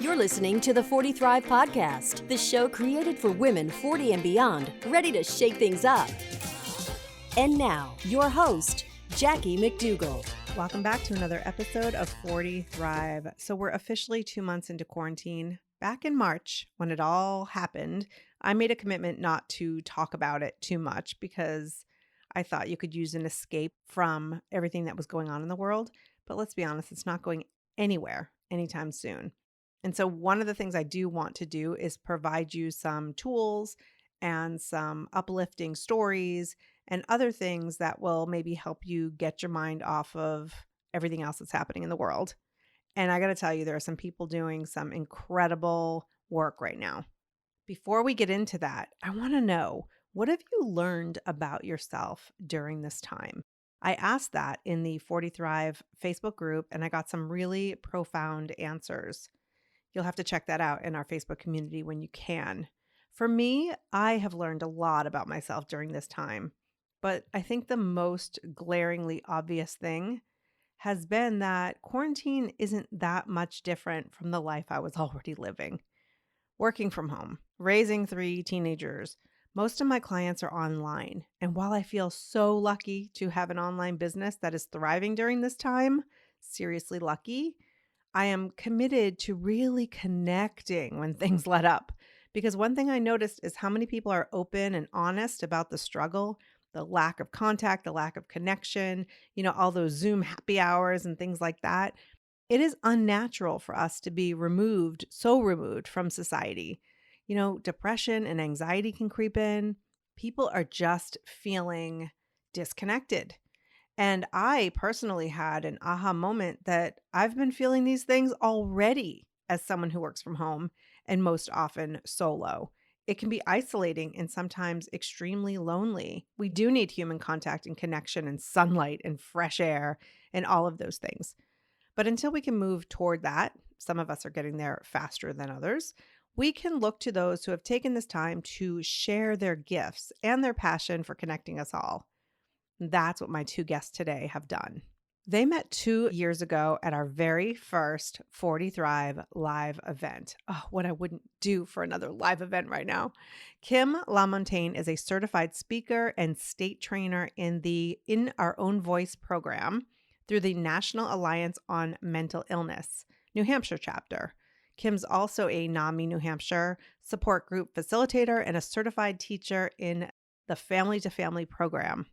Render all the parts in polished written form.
You're listening to the 40 Thrive Podcast, the show created for women 40 and beyond, ready to shake things up. And now, your host, Jackie McDougall. Welcome back to another episode of 40 Thrive. So we're officially 2 months into quarantine. Back in March, when it all happened, I made a commitment not to talk about it too much because I thought you could use an escape from everything that was going on in the world. But let's be honest, it's not going anywhere anytime soon. And so one of the things I do want to do is provide you some tools and some uplifting stories and other things that will maybe help you get your mind off of everything else that's happening in the world. And I got to tell you, there are some people doing some incredible work right now. Before we get into that, I want to know, what have you learned about yourself during this time? I asked that in the 40 Thrive Facebook group, and I got some really profound answers. You'll have to check that out in our Facebook community when you can. For me, I have learned a lot about myself during this time, but I think the most glaringly obvious thing has been that quarantine isn't that much different from the life I was already living. Working from home, raising 3 teenagers, most of my clients are online. And while I feel so lucky to have an online business that is thriving during this time, seriously lucky, I am committed to really connecting when things let up. Because one thing I noticed is how many people are open and honest about the struggle, the lack of contact, the lack of connection, all those Zoom happy hours and things like that. It is unnatural for us to be so removed from society. Depression and anxiety can creep in. People are just feeling disconnected. And I personally had an aha moment that I've been feeling these things already as someone who works from home and most often solo. It can be isolating and sometimes extremely lonely. We do need human contact and connection and sunlight and fresh air and all of those things. But until we can move toward that, some of us are getting there faster than others, we can look to those who have taken this time to share their gifts and their passion for connecting us all. That's what my 2 guests today have done. They met 2 years ago at our very first 40 Thrive live event. Oh, what I wouldn't do for another live event right now. Kim LaMontagne is a certified speaker and state trainer in the In Our Own Voice program through the National Alliance on Mental Illness, New Hampshire chapter. Kim's also a NAMI New Hampshire support group facilitator and a certified teacher in the Family to Family program.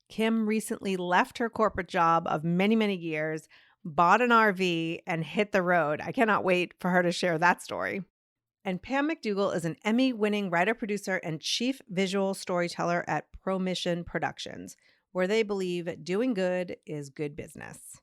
Kim recently left her corporate job of many, many years, bought an RV, and hit the road. I cannot wait for her to share that story. And Pam McDougall is an Emmy-winning writer-producer and chief visual storyteller at ProMission Productions, where they believe doing good is good business.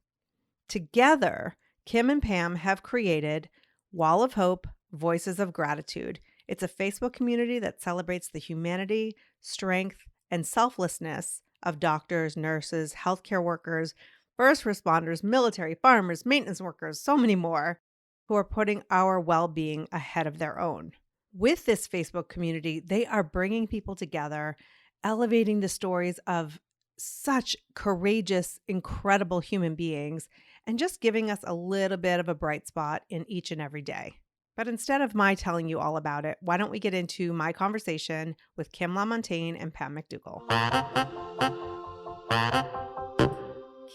Together, Kim and Pam have created Wall of Hope, Voices of Gratitude. It's a Facebook community that celebrates the humanity, strength, and selflessness of doctors, nurses, healthcare workers, first responders, military, farmers, maintenance workers, so many more, who are putting our well-being ahead of their own. With this Facebook community, they are bringing people together, elevating the stories of such courageous, incredible human beings, and just giving us a little bit of a bright spot in each and every day. But instead of my telling you all about it, why don't we get into my conversation with Kim LaMontagne and Pam McDougall.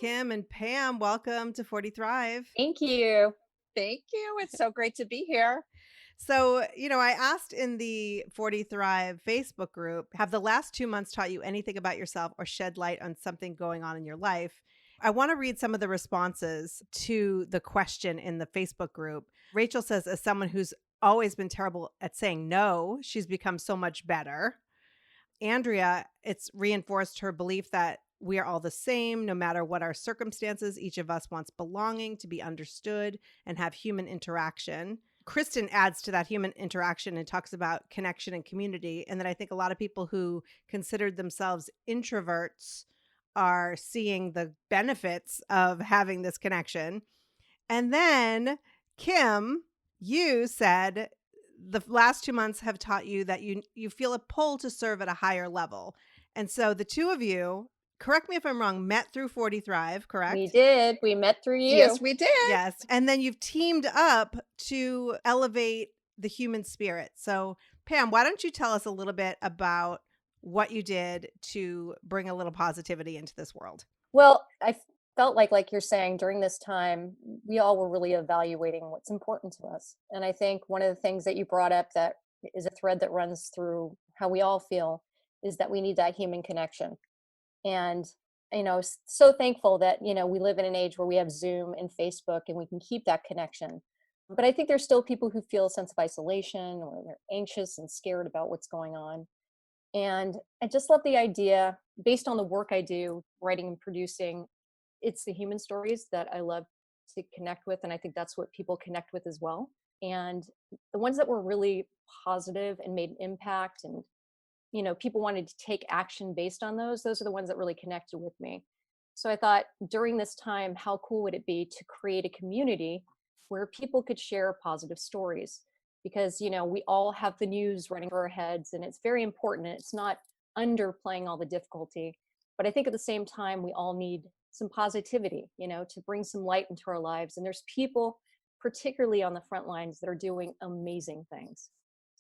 Kim and Pam, welcome to 40 Thrive. Thank you. Thank you. It's so great to be here. So, I asked in the 40 Thrive Facebook group, have the last 2 months taught you anything about yourself or shed light on something going on in your life? I want to read some of the responses to the question in the Facebook group. Rachel says, as someone who's always been terrible at saying no, she's become so much better. Andrea, it's reinforced her belief that we are all the same, no matter what our circumstances. Each of us wants belonging, to be understood, and have human interaction. Kristen adds to that human interaction and talks about connection and community. And then I think a lot of people who considered themselves introverts are seeing the benefits of having this connection. And then Kim, you said the last 2 months have taught you that you feel a pull to serve at a higher level. And so the two of you correct me if I'm wrong, met through 40 Thrive, correct? We did. We met through you. Yes, we did. Yes. And then you've teamed up to elevate the human spirit. So, Pam, why don't you tell us a little bit about what you did to bring a little positivity into this world? Well, I felt like you're saying, during this time, we all were really evaluating what's important to us. And I think one of the things that you brought up that is a thread that runs through how we all feel is that we need that human connection. And, so thankful that, we live in an age where we have Zoom and Facebook and we can keep that connection. But I think there's still people who feel a sense of isolation, or they're anxious and scared about what's going on. And I just love the idea, based on the work I do, writing and producing, it's the human stories that I love to connect with. And I think that's what people connect with as well. And the ones that were really positive and made an impact, and, people wanted to take action based on those are the ones that really connected with me. So I thought, during this time, how cool would it be to create a community where people could share positive stories? Because, we all have the news running through our heads, and it's very important, and it's not underplaying all the difficulty. But I think at the same time, we all need some positivity, to bring some light into our lives. And there's people, particularly on the front lines, that are doing amazing things.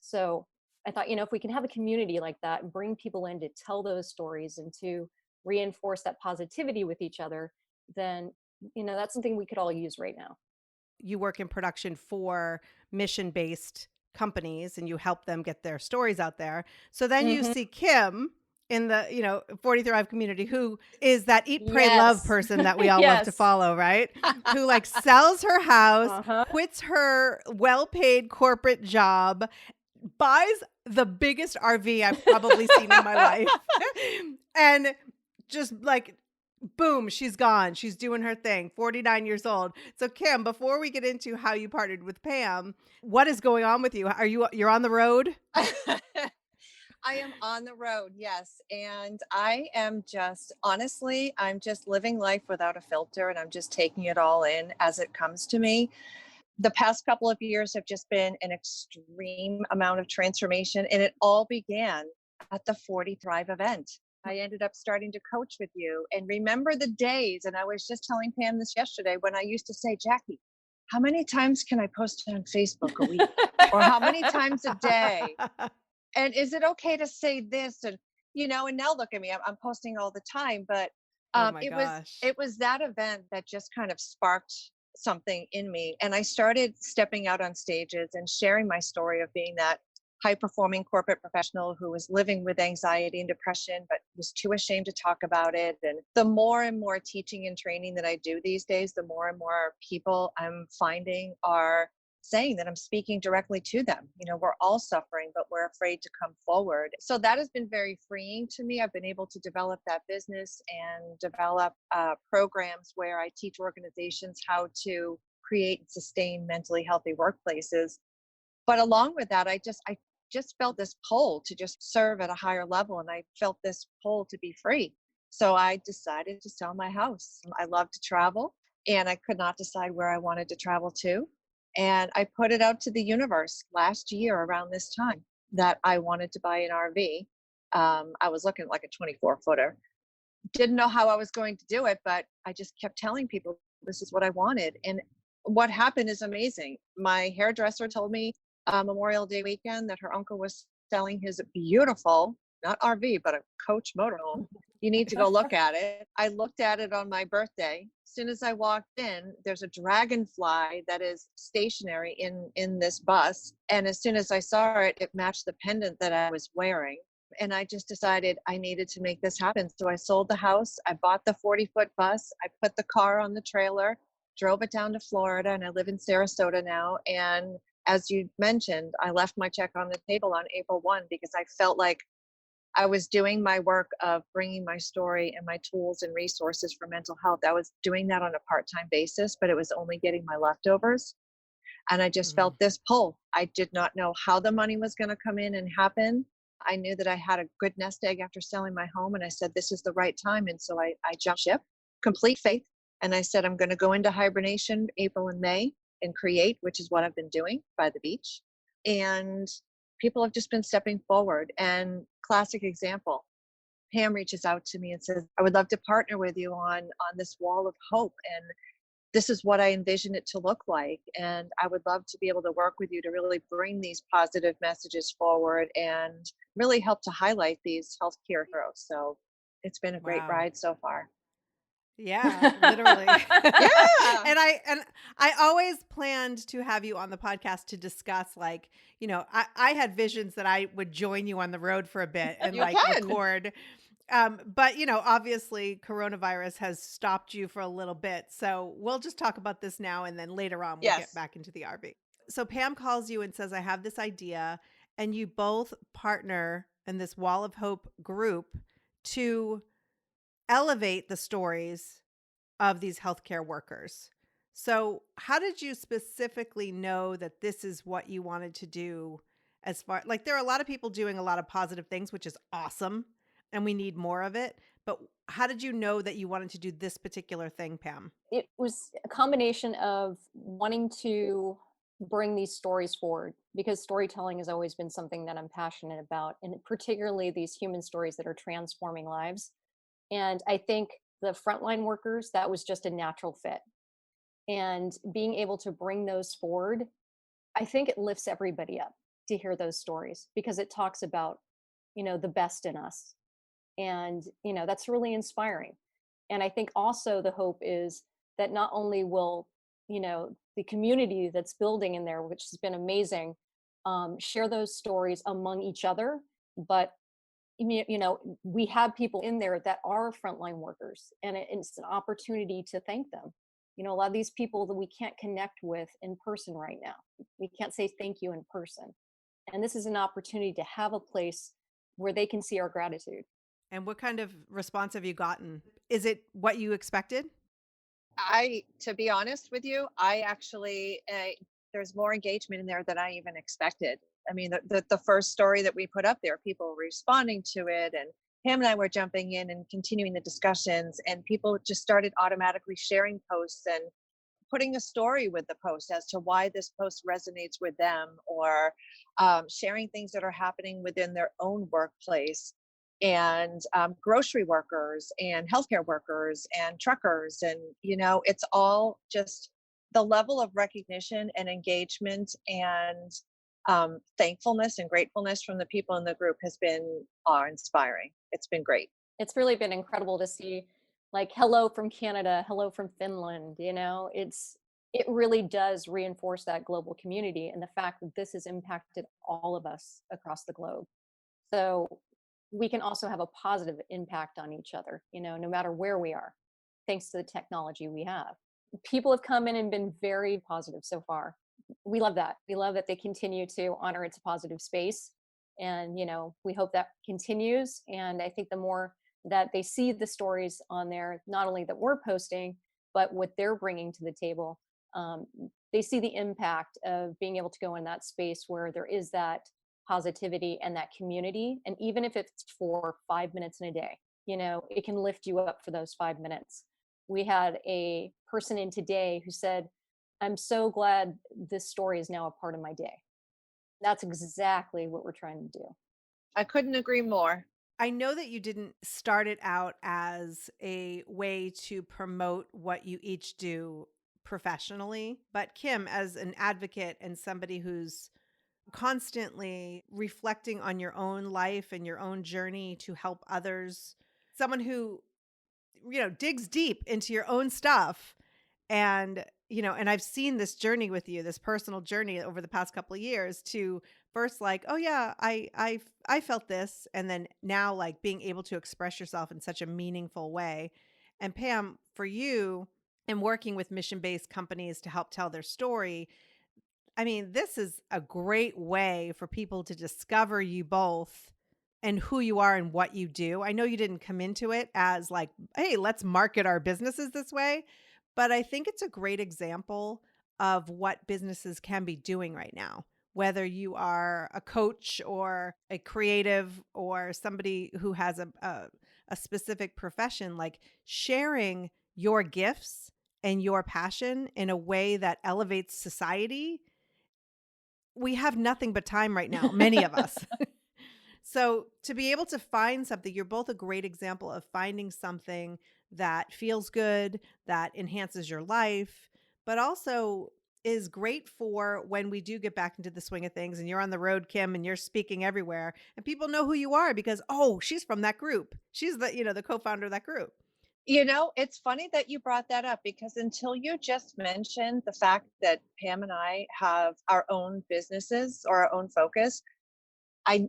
So I thought, if we can have a community like that and bring people in to tell those stories and to reinforce that positivity with each other, then, that's something we could all use right now. You work in production for mission-based companies and you help them get their stories out there. So then you see Kim in the, 40 Thrive community, who is that eat, pray, love Yes. person that we all love to follow, right? Who sells her house, Uh-huh. quits her well-paid corporate job, buys the biggest RV I've probably seen in my life. And just boom, she's gone. She's doing her thing, 49 years old. So Kim, before we get into how you partnered with Pam, what is going on with you? You're on the road? I am on the road, yes. And I am honestly, I'm just living life without a filter, and I'm just taking it all in as it comes to me. The past couple of years have just been an extreme amount of transformation, and it all began at the 40 Thrive event. I ended up starting to coach with you, and remember the days, and I was just telling Pam this yesterday, when I used to say, Jackie, how many times can I post on Facebook a week? Or how many times a day? And is it okay to say this? And, and now look at me, I'm posting all the time, but Oh my it gosh. was that event that just kind of sparked something in me. And I started stepping out on stages and sharing my story of being that high performing corporate professional who was living with anxiety and depression, but was too ashamed to talk about it. And the more and more teaching and training that I do these days, the more and more people I'm finding are saying that I'm speaking directly to them. We're all suffering, but we're afraid to come forward. So that has been very freeing to me. I've been able to develop that business and develop programs where I teach organizations how to create and sustain mentally healthy workplaces. But along with that, I just felt this pull to just serve at a higher level. And I felt this pull to be free. So I decided to sell my house. I love to travel, and I could not decide where I wanted to travel to. And I put it out to the universe last year around this time that I wanted to buy an RV. I was looking at like a 24-footer. Didn't know how I was going to do it, but I just kept telling people this is what I wanted. And what happened is amazing. My hairdresser told me Memorial Day weekend that her uncle was selling his beautiful, not RV, but a coach motorhome. You need to go look at it. I looked at it on my birthday. As soon as I walked in, there's a dragonfly that is stationary in this bus. And as soon as I saw it, it matched the pendant that I was wearing. And I just decided I needed to make this happen. So I sold the house. I bought the 40-foot bus. I put the car on the trailer, drove it down to Florida, and I live in Sarasota now. And as you mentioned, I left my check on the table on April 1 because I felt like I was doing my work of bringing my story and my tools and resources for mental health. I was doing that on a part-time basis, but it was only getting my leftovers. And I just felt this pull. I did not know how the money was going to come in and happen. I knew that I had a good nest egg after selling my home, and I said, this is the right time. And so I jumped ship, complete faith. And I said, I'm going to go into hibernation April and May and create, which is what I've been doing by the beach. And people have just been stepping forward. And classic example, Pam reaches out to me and says, I would love to partner with you on this wall of hope. And this is what I envision it to look like. And I would love to be able to work with you to really bring these positive messages forward and really help to highlight these healthcare heroes. So it's been a great Wow. ride so far. Yeah, literally. Yeah. And I always planned to have you on the podcast to discuss, like, I had visions that I would join you on the road for a bit and You like can. record. But obviously coronavirus has stopped you for a little bit. So we'll just talk about this now and then later on we'll get Yes. back into the RV. So Pam calls you and says, I have this idea, and you both partner in this Wall of Hope group to elevate the stories of these healthcare workers. So, how did you specifically know that this is what you wanted to do? As far like, there are a lot of people doing a lot of positive things, which is awesome, and we need more of it. But how did you know that you wanted to do this particular thing, Pam? It was a combination of wanting to bring these stories forward, because storytelling has always been something that I'm passionate about, and particularly these human stories that are transforming lives. And I think the frontline workers, that was just a natural fit. And being able to bring those forward, I think it lifts everybody up to hear those stories, because it talks about, the best in us. And, that's really inspiring. And I think also the hope is that not only will, the community that's building in there, which has been amazing, share those stories among each other, but we have people in there that are frontline workers, and it's an opportunity to thank them. A lot of these people that we can't connect with in person right now, we can't say thank you in person. And this is an opportunity to have a place where they can see our gratitude. And what kind of response have you gotten? Is it what you expected? To be honest with you, I actually, there's more engagement in there than I even expected. I mean, the first story that we put up there, people were responding to it, and Pam and I were jumping in and continuing the discussions, and people just started automatically sharing posts and putting a story with the post as to why this post resonates with them, or sharing things that are happening within their own workplace, and grocery workers and healthcare workers and truckers. And, it's all just the level of recognition and engagement and thankfulness and gratefulness from the people in the group has been awe-inspiring. It's been great. It's really been incredible to see, like, hello from Canada, hello from Finland. It really does reinforce that global community and the fact that this has impacted all of us across the globe. So we can also have a positive impact on each other, no matter where we are, thanks to the technology we have. People have come in and been very positive so far. We love that. We love that they continue to honor it's a positive space. And, we hope that continues. And I think the more that they see the stories on there, not only that we're posting, but what they're bringing to the table, they see the impact of being able to go in that space where there is that positivity and that community. And even if it's for 5 minutes in a day, it can lift you up for those 5 minutes. We had a person in today who said, I'm so glad this story is now a part of my day. That's exactly what we're trying to do. I couldn't agree more. I know that you didn't start it out as a way to promote what you each do professionally, but Kim, as an advocate and somebody who's constantly reflecting on your own life and your own journey to help others, someone who, digs deep into your own stuff. And, and I've seen this journey with you, this personal journey over the past couple of years, to first like, oh yeah, I felt this. And then now like being able to express yourself in such a meaningful way. And Pam, for you and working with mission-based companies to help tell their story, I mean, this is a great way for people to discover you both and who you are and what you do. I know you didn't come into it as like, hey, let's market our businesses this way, but I think it's a great example of what businesses can be doing right now. Whether you are a coach or a creative or somebody who has a specific profession, like sharing your gifts and your passion in a way that elevates society. We have nothing but time right now, many of us. So to be able to find something, you're both a great example of finding something that feels good, that enhances your life, but also is great for when we do get back into the swing of things and you're on the road, Kim, and you're speaking everywhere and people know who you are because, oh, she's from that group. She's the co-founder of that group. It's funny that you brought that up because until you just mentioned the fact that Pam and I have our own businesses or our own focus, that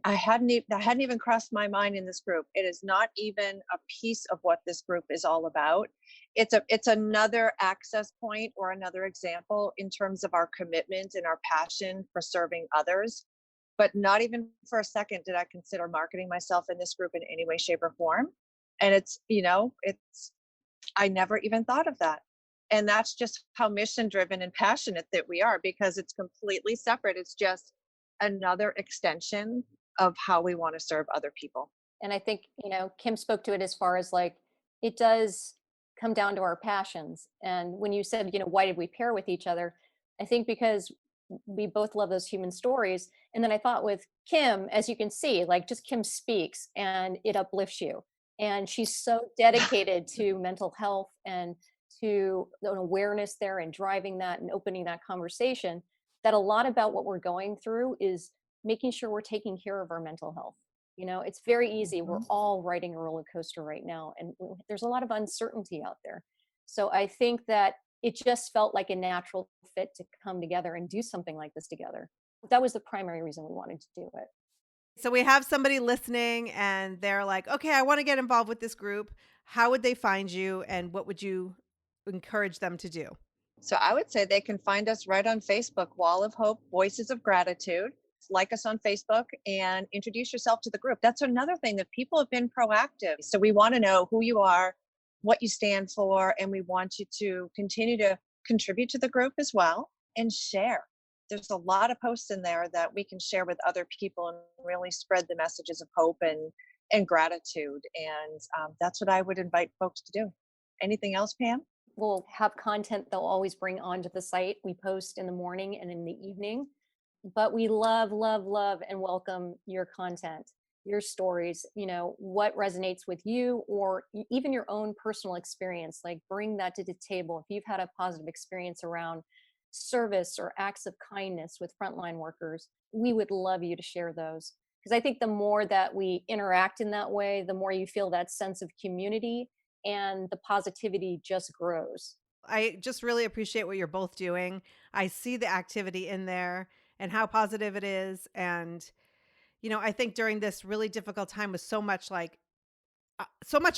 hadn't even crossed my mind in this group. It is not even a piece of what this group is all about. It's another access point or another example in terms of our commitment and our passion for serving others. But not even for a second did I consider marketing myself in this group in any way, shape, or form. And I never even thought of that. And that's just how mission driven and passionate that we are, because it's completely separate. It's just another extension of how we want to serve other people. And I think, Kim spoke to it as far as like, it does come down to our passions. And when you said, why did we pair with each other? I think because we both love those human stories. And then I thought with Kim, as you can see, like just Kim speaks and it uplifts you. And she's so dedicated to mental health and to an awareness there and driving that and opening that conversation, that a lot about what we're going through is making sure we're taking care of our mental health. It's very easy. We're all riding a roller coaster right now, and there's a lot of uncertainty out there. So I think that it just felt like a natural fit to come together and do something like this together. That was the primary reason we wanted to do it. So we have somebody listening and they're like, okay, I want to get involved with this group. How would they find you and what would you encourage them to do? So I would say they can find us right on Facebook, Wall of Hope, Voices of Gratitude. Like us on Facebook and introduce yourself to the group. That's another thing that people have been proactive. So we want to know who you are, what you stand for, and we want you to continue to contribute to the group as well and share. There's a lot of posts in there that we can share with other people and really spread the messages of hope and gratitude. And that's what I would invite folks to do. Anything else, Pam? We'll have content they'll always bring onto the site. We post in the morning and in the evening. But we love, love, love, and welcome your content, your stories, what resonates with you, or even your own personal experience. Like bring that to the table. If you've had a positive experience around service or acts of kindness with frontline workers, we would love you to share those. Because I think the more that we interact in that way, the more you feel that sense of community and the positivity just grows. I just really appreciate what you're both doing. I see the activity in there and how positive it is. And, I think during this really difficult time with so much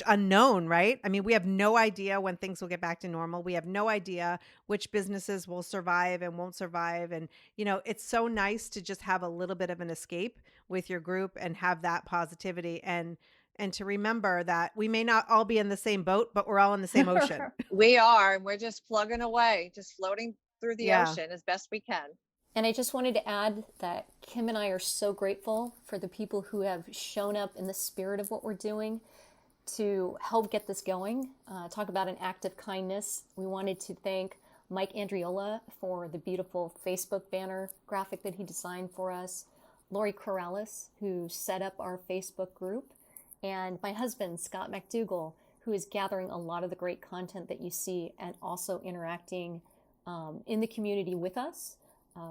unknown, right? I mean, we have no idea when things will get back to normal. We have no idea which businesses will survive and won't survive. And, it's so nice to just have a little bit of an escape with your group and have that positivity and to remember that we may not all be in the same boat, but we're all in the same ocean. We are, and we're just plugging away, just floating through the ocean as best we can. And I just wanted to add that Kim and I are so grateful for the people who have shown up in the spirit of what we're doing to help get this going. Talk about an act of kindness. We wanted to thank Mike Andriola for the beautiful Facebook banner graphic that he designed for us, Lori Corrales, who set up our Facebook group, and my husband, Scott McDougall, who is gathering a lot of the great content that you see and also interacting in the community with us.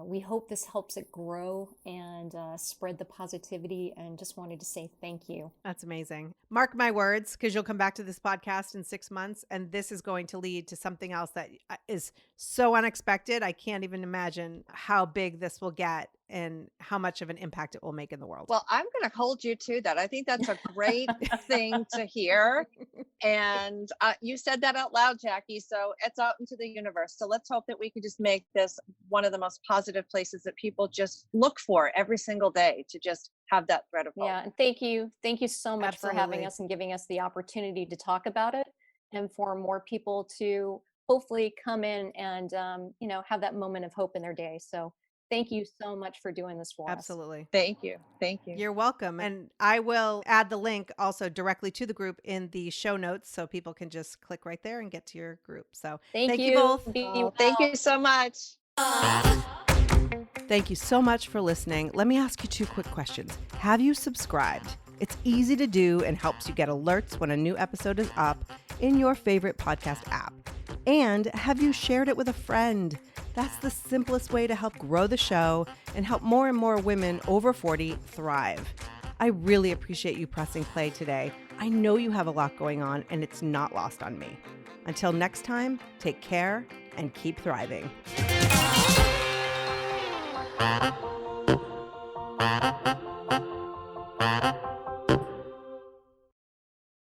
We hope this helps it grow and spread the positivity, and just wanted to say thank you. That's amazing. Mark my words, because you'll come back to this podcast in 6 months and this is going to lead to something else that is so unexpected. I can't even imagine how big this will get and how much of an impact it will make in the world. Well, I'm going to hold you to that. I think that's a great thing to hear. And you said that out loud, Jackie. So it's out into the universe. So let's hope that we can just make this one of the most positive places that people just look for every single day, to just have that thread of hope. Yeah. And thank you. Thank you so much Absolutely. for having us and giving us the opportunity to talk about it, and for more people to hopefully come in and, have that moment of hope in their day. So thank you so much for doing this for us. Absolutely. Thank you. Thank you. You're welcome. And I will add the link also directly to the group in the show notes so people can just click right there and get to your group. So Thank you both. Be well. Thank you so much. Thank you so much for listening. Let me ask you 2 quick questions. Have you subscribed? It's easy to do and helps you get alerts when a new episode is up in your favorite podcast app. And have you shared it with a friend? That's the simplest way to help grow the show and help more and more women over 40 thrive. I really appreciate you pressing play today. I know you have a lot going on and it's not lost on me. Until next time, take care and keep thriving.